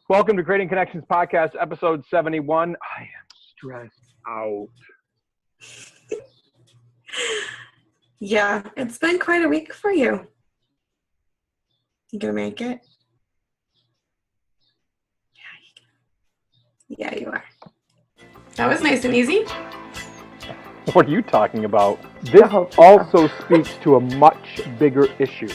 Welcome to Creating Connections Podcast, episode 71. I am stressed out. Yeah, it's been quite a week for you. You gonna make it? Yeah, you are. That was nice and easy. What are you talking about? This also speaks to a much bigger issue.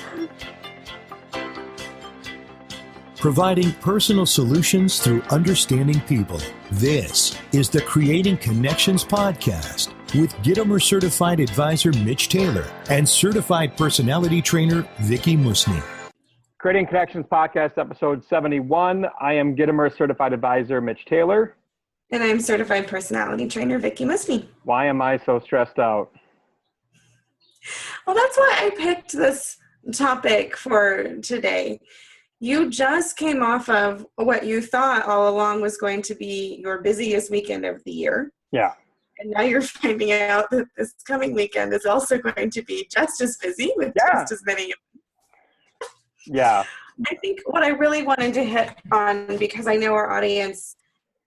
Providing personal solutions through understanding people. This is the Creating Connections Podcast with Gittimer Certified Advisor Mitch Taylor and Certified Personality Trainer Vickie Musni. Creating Connections Podcast, episode 71. I am Gittimer Certified Advisor Mitch Taylor. And I'm Certified Personality Trainer Vickie Musni. Why am I so stressed out? Well, that's why I picked this topic for today. You just came off of what you thought all along was going to be your busiest weekend of the year. Yeah. And now you're finding out that this coming weekend is also going to be just as busy with just as many. Yeah. I think what I really wanted to hit on, because I know our audience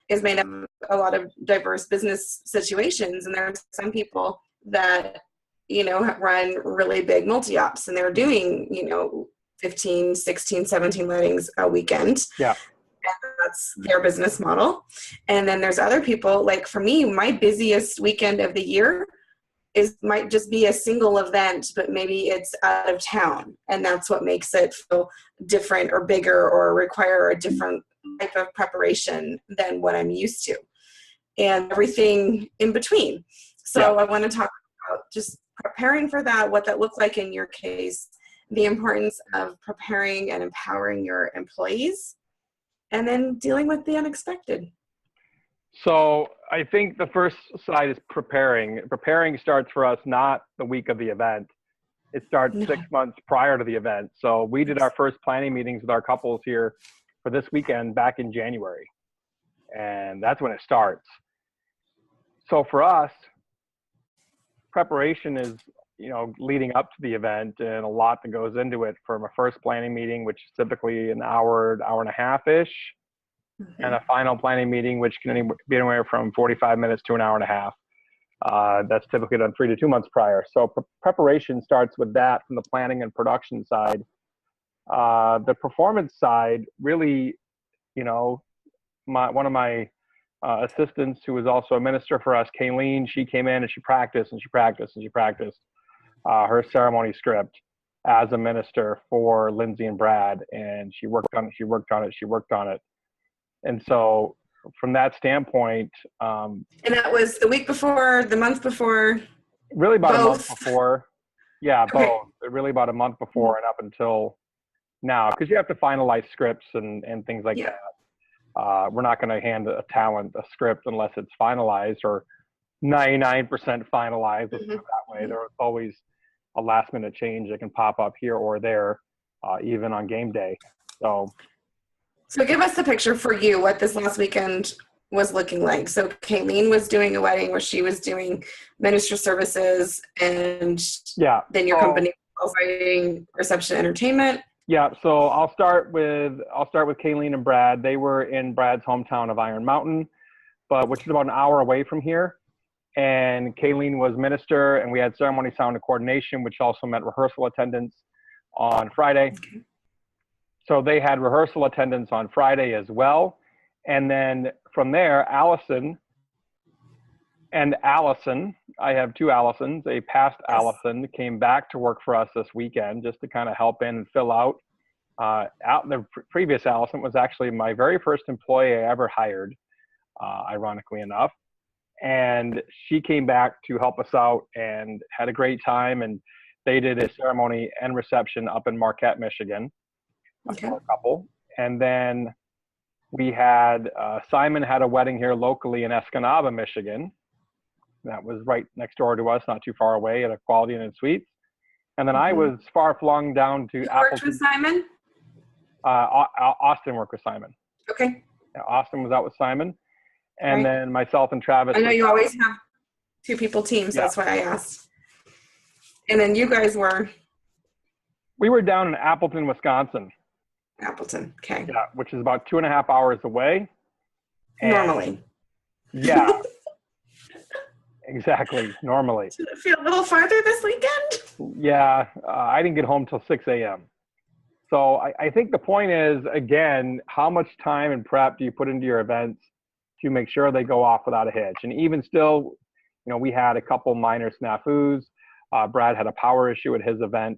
is made up of a lot of diverse business situations, and there are some people that, run really big multi-ops, and they're doing, 15, 16, 17 weddings a weekend. Yeah. And that's their business model. And then there's other people, like for me, my busiest weekend of the year might just be a single event, but maybe it's out of town. And that's what makes it feel different or bigger or require a different type of preparation than what I'm used to. And everything in between. So I want to talk about just preparing for that, what that looked like in your case, the importance of preparing and empowering your employees, and then dealing with the unexpected. So I think the first side is preparing. Preparing starts for us not the week of the event. It starts 6 months prior to the event. So we did our first planning meetings with our couples here for this weekend back in January. And that's when it starts. So for us, preparation is leading up to the event, and a lot that goes into it, from a first planning meeting, which is typically an hour and a half-ish, and a final planning meeting, which can be anywhere from 45 minutes to an hour and a half. That's typically done 3 to 2 months prior. So preparation starts with that from the planning and production side. The performance side, really, one of my assistants, who was also a minister for us, Kayleen, she came in and she practiced her ceremony script as a minister for Lindsay and Brad, and she worked on it. And so from that standpoint, and that was the week before, the month before, really about both. A month before. Yeah, okay. Both. Really about a month before and up until now, because you have to finalize scripts and things like that. We're not going to hand a talent a script unless it's finalized or 99% finalized. Let's put it that way. There's always a last minute change that can pop up here or there, even on game day. So give us the picture for you, what this last weekend was looking like. So Kayleen was doing a wedding where she was doing minister services, and then your company was providing reception entertainment. Yeah, so I'll start with Kayleen and Brad. They were in Brad's hometown of Iron Mountain, which is about an hour away from here. And Kayleen was minister, and we had ceremony, sound, and coordination, which also meant rehearsal attendance on Friday. Okay. So they had rehearsal attendance on Friday as well. And then from there, Allison, I have two Allisons, a past Allison came back to work for us this weekend just to kind of help in and fill out. The previous Allison was actually my very first employee I ever hired, ironically enough. And she came back to help us out and had a great time. And they did a ceremony and reception up in Marquette, Michigan, for a couple. And then we had Simon had a wedding here locally in Escanaba, Michigan. That was right next door to us, not too far away, at a Quality Inn and Suites. And then I was far flung down to Appleton. Worked with Simon? Austin worked with Simon. Okay. Yeah, Austin was out with Simon. And then myself and Travis. I know you always have 2 people teams. That's why I asked. And then you guys were? We were down in Appleton, Wisconsin. Appleton. Okay. Yeah, which is about 2.5 hours away. And Normally. yeah, exactly. Normally. Did it feel a little farther this weekend? Yeah, I didn't get home till 6 a.m. So I think the point is, again, how much time and prep do you put into your events to make sure they go off without a hitch? And even still, we had a couple minor snafus. Brad had a power issue at his event.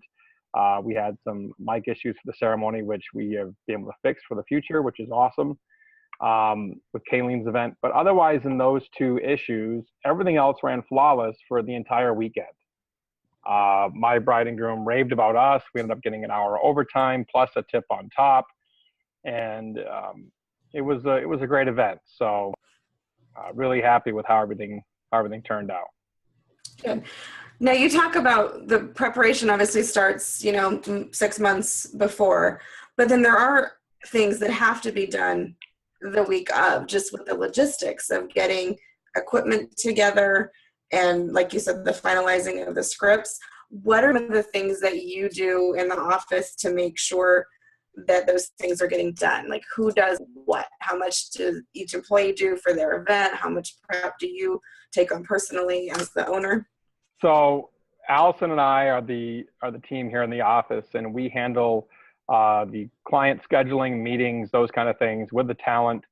We had some mic issues for the ceremony, which we have been able to fix for the future, which is awesome, with Kayleen's event. But otherwise, in those two issues, everything else ran flawless for the entire weekend. My bride and groom raved about us. We ended up getting an hour overtime plus a tip on top, and it was a great event. So really happy with how everything turned out. Good. Now you talk about the preparation obviously starts, 6 months before, but then there are things that have to be done the week of, just with the logistics of getting equipment together and, like you said, the finalizing of the scripts. What are the things that you do in the office to make sure that those things are getting done? Like, who does what? How much does each employee do for their event? How much prep do you take on personally as the owner? So Allison and I are the team here in the office, and we handle the client scheduling, meetings, those kind of things with the talent.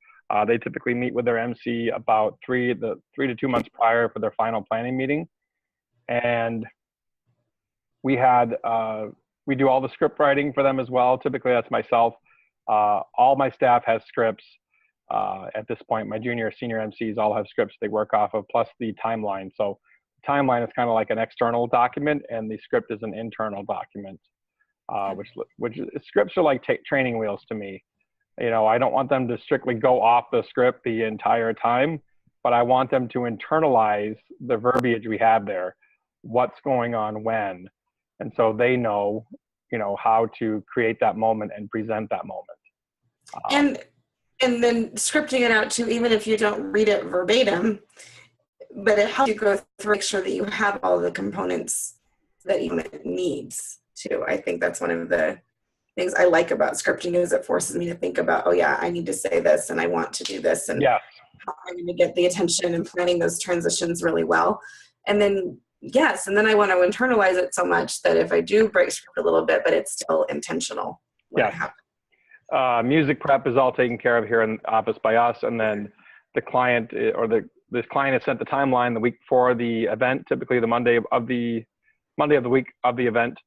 They typically meet with their MC about 3 to 2 months prior for their final planning meeting. And we do all the script writing for them as well. Typically that's myself. All my staff has scripts. At this point, my junior, senior MCs all have scripts they work off of, plus the timeline. So the timeline is kind of like an external document, and the script is an internal document, which scripts are like training wheels to me. I don't want them to strictly go off the script the entire time, but I want them to internalize the verbiage we have there, what's going on when. And so they know, how to create that moment and present that moment. And then scripting it out too, even if you don't read it verbatim, but it helps you go through, make sure that you have all the components that you needs too. I think that's one of the things I like about scripting, is it forces me to think about, oh yeah, I need to say this and I want to do this, and yes, how I'm going to get the attention and planning those transitions really well. And then and then I want to internalize it so much that if I do break script a little bit, but it's still intentional when it happens. Music prep is all taken care of here in the office by us, and then the client this client has sent the timeline the week before the event, typically the Monday of the week of the event.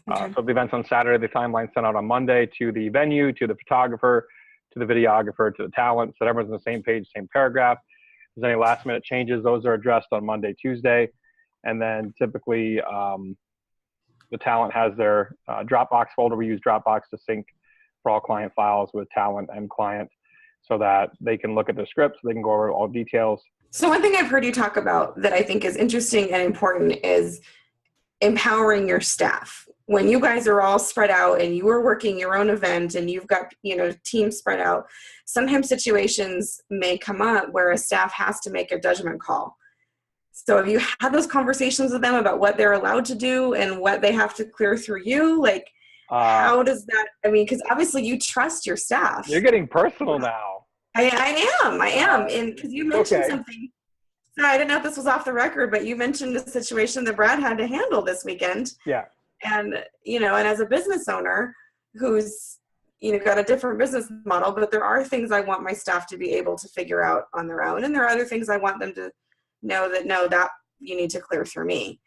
Okay. So if the event's on Saturday, the timeline sent out on Monday to the venue, to the photographer, to the videographer, to the talent, so everyone's on the same page, same paragraph. If there's any last minute changes, those are addressed on Monday, Tuesday. And then typically the talent has their Dropbox folder. We use Dropbox to sync for all client files with talent and client, so that they can look at the scripts, they can go over all details. So one thing I've heard you talk about that I think is interesting and important is empowering your staff. When you guys are all spread out and you are working your own event and you've got, teams spread out, sometimes situations may come up where a staff has to make a judgment call. So have you had those conversations with them about what they're allowed to do and what they have to clear through you? Like, how does that, because obviously you trust your staff. You're getting personal now. I am. And because you mentioned something, so I didn't know if this was off the record, but you mentioned a situation that Brad had to handle this weekend. Yeah. And, and as a business owner who's, got a different business model, but there are things I want my staff to be able to figure out on their own. And there are other things I want them to know that you need to clear through me.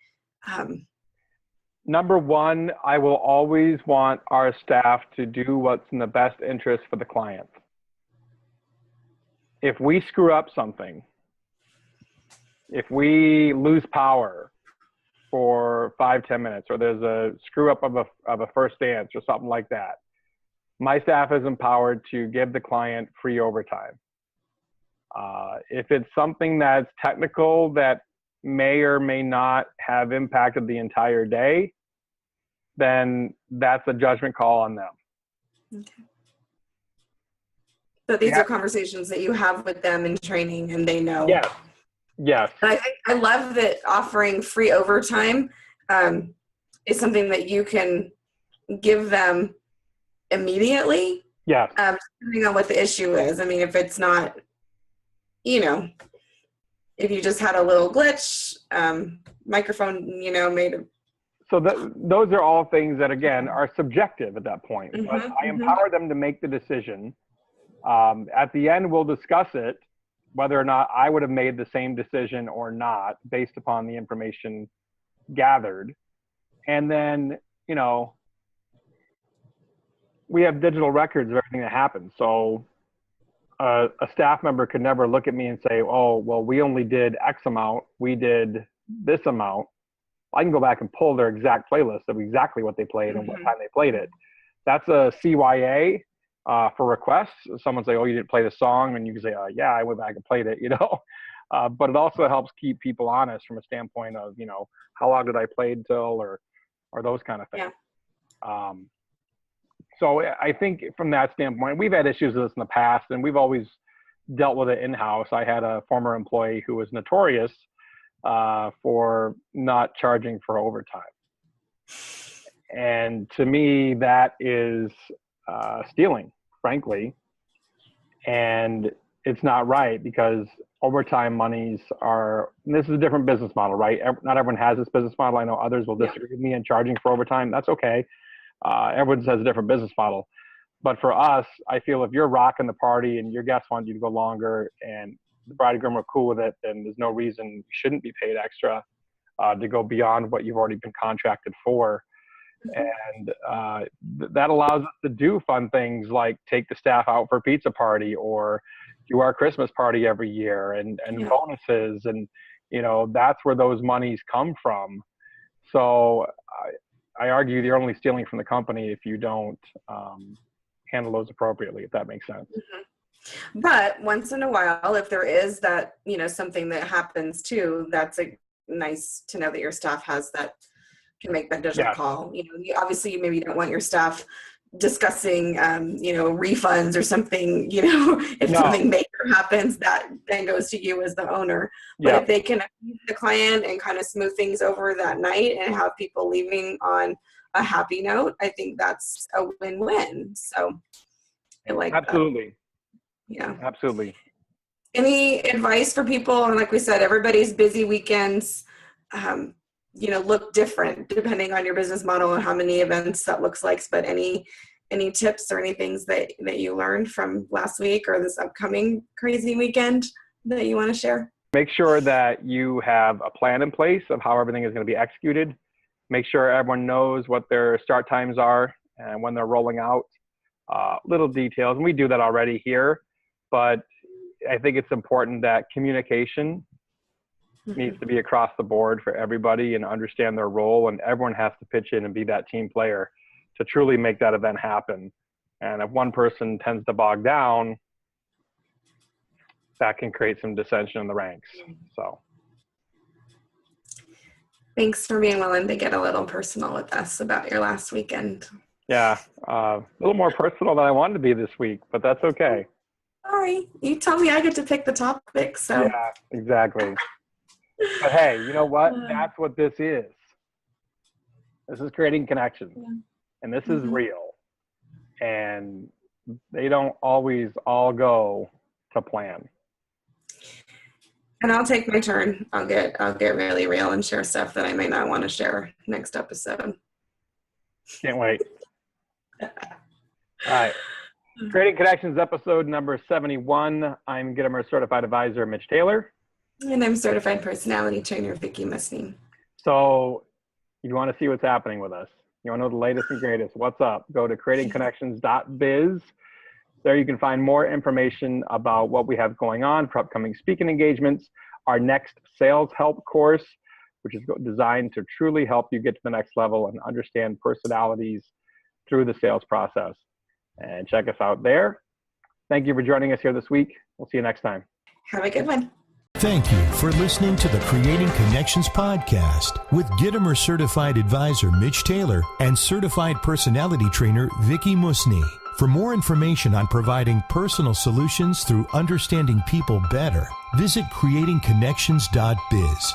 Number one, I will always want our staff to do what's in the best interest for the client. If we screw up something, if we lose power for 5-10 minutes, or there's a screw up of a first dance or something like that, my staff is empowered to give the client free overtime. If it's something that's technical that may or may not have impacted the entire day, then that's a judgment call on them. Okay. So these are conversations that you have with them in training, and they know. Yes. And I love that offering free overtime is something that you can give them immediately Yes. Depending on what the issue is. I mean, if it's not, if you just had a little glitch, microphone, made a. So those are all things that, again, are subjective at that point. But I empower them to make the decision. At the end, we'll discuss it, whether or not I would have made the same decision or not, based upon the information gathered. And then, we have digital records of everything that happens. So a staff member could never look at me and say, oh, well, we only did X amount. We did this amount. I can go back and pull their exact playlist of exactly what they played and what time they played it. That's a CYA for requests. Someone say, oh, you didn't play the song. And you can say, yeah, I went back and played it, but it also helps keep people honest from a standpoint of, how long did I play until, or those kind of things. Yeah. So I think from that standpoint, we've had issues with this in the past, and we've always dealt with it in-house. I had a former employee who was notorious for not charging for overtime. And to me, that is stealing, frankly. And it's not right, because overtime monies this is a different business model, right? Not everyone has this business model. I know others will disagree with me in charging for overtime. That's okay. Everyone has a different business model. But for us, I feel if you're rocking the party and your guests want you to go longer and the bride and groom are cool with it, then there's no reason you shouldn't be paid extra to go beyond what you've already been contracted for. And that allows us to do fun things like take the staff out for a pizza party, or do our Christmas party every year, and bonuses. And, that's where those monies come from. So I argue you're only stealing from the company if you don't handle those appropriately, if that makes sense. But once in a while, if there is that, something that happens too, that's nice to know that your staff has that, can make that digital call. Obviously maybe you don't want your staff discussing, refunds or something, if something major happens, that then goes to you as the owner. But if they can appease the client and kind of smooth things over that night and have people leaving on a happy note, I think that's a win-win. So I like absolutely. That. Yeah, absolutely. Any advice for people? And like we said, everybody's busy weekends, look different depending on your business model and how many events that looks like. But any tips or any things that you learned from last week or this upcoming crazy weekend that you want to share? Make sure that you have a plan in place of how everything is going to be executed. Make sure everyone knows what their start times are and when they're rolling out. Little details, and we do that already here, but I think it's important that communication needs to be across the board for everybody and understand their role, and everyone has to pitch in and be that team player to truly make that event happen. And if one person tends to bog down, that can create some dissension in the ranks. So thanks for being willing to get a little personal with us about your last weekend. Yeah, a little more personal than I wanted to be this week, but that's okay. Sorry, you told me I get to pick the topic, so. Yeah, exactly. But hey, you know what? That's what this is. This is creating connections, and this is real. And they don't always all go to plan. And I'll take my turn. I'll get really real and share stuff that I may not want to share next episode. Can't wait. All right. Creating Connections, episode number 71. I'm Gittimer Certified Advisor Mitch Taylor. And I'm Certified Personality Trainer Vickie Musney. So you want to see what's happening with us. You want to know the latest and greatest. What's up? Go to creatingconnections.biz. There you can find more information about what we have going on for upcoming speaking engagements, our next sales help course, which is designed to truly help you get to the next level and understand personalities through the sales process. And check us out there. Thank you for joining us here this week. We'll see you next time. Have a good one. Thank you for listening to the Creating Connections podcast with Gittimer Certified Advisor Mitch Taylor and Certified Personality Trainer Vickie Musney. For more information on providing personal solutions through understanding people better, visit creatingconnections.biz.